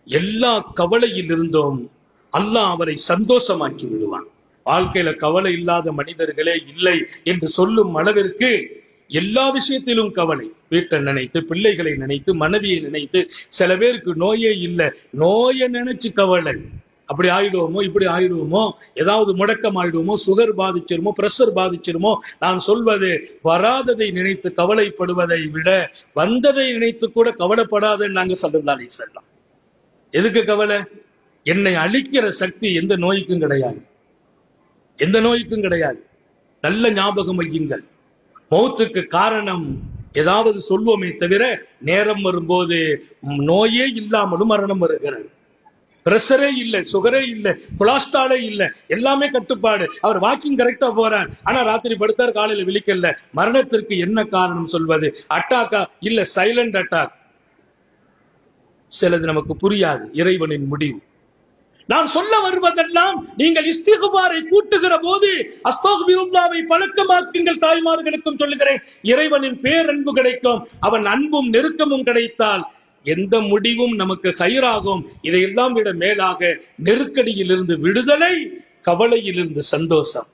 எல்லா கவலையில் இருந்தும் அல்லாஹ் அவரை சந்தோஷமாக்கி விடுவான். வாழ்க்கையில கவலை இல்லாத மனிதர்களே இல்லை என்று சொல்லும் அளவிற்கு எல்லா விஷயத்திலும் கவலை. வீட்டை நினைத்து, பிள்ளைகளை நினைத்து, மனைவியை நினைத்து, சில பேருக்கு நோயே இல்லை, நோயை நினைச்சு கவலை. அப்படி ஆயிடுவோமோ, இப்படி ஆயிடுவோமோ, ஏதாவது முடக்கம் ஆயிடுவோமோ, சுகர் பாதிச்சிருமோ, பிரஷர் பாதிச்சிருமோ. நான் சொல்வது, வராததை நினைத்து கவலைப்படுவதை விட வந்ததை நினைத்து கூட கவலைப்படாதன்னு நாங்க சல்லல்லாஹு அலைஹி வஸல்லம். எதுக்கு கவலை? என்னை அழிக்கிற சக்தி எந்த நோய்க்கும் கிடையாது, எந்த நோய்க்கும் கிடையாது. நல்ல ஞாபகம் வையுங்கள். மௌத்துக்கு காரணம் ஏதாவது சொல்வோமே தவிர, நேரம் வரும்போது நோயே இல்லாமலும் மரணம் வருகிறது. பிரஷரே இல்லை, சுகரே இல்லை, கொலஸ்ட்ராலே இல்லை, எல்லாமே கட்டுப்பாடு. அவர் வாக்கிங் கரெக்டா போறார், ஆனா ராத்திரி படுத்தார், காலையில விழிக்கல. மரணத்திற்கு என்ன காரணம் சொல்வது? அட்டாக்கா? இல்ல, சைலண்ட் அட்டாக். சிலது நமக்கு புரியாது, இறைவனின் முடிவு. நான் சொல்ல வருவதெல்லாம், நீங்கள் இஸ்திக்பாரை கூட்டுகிற போது அஸ்தக்பிருல்லாஹ்வை பழக்கமாக்குங்கள். தாய்மார்களுக்கும் சொல்லுகிறேன், இறைவனின் பேரன்பு கிடைக்கும். அவன் அன்பும் நெருக்கமும் கிடைத்தால் எந்த முடிவும் நமக்கு ஹைராகும். இதையெல்லாம் விட மேலாக நெருக்கடியிலிருந்து விடுதலை, கவலையிலிருந்து சந்தோஷம்.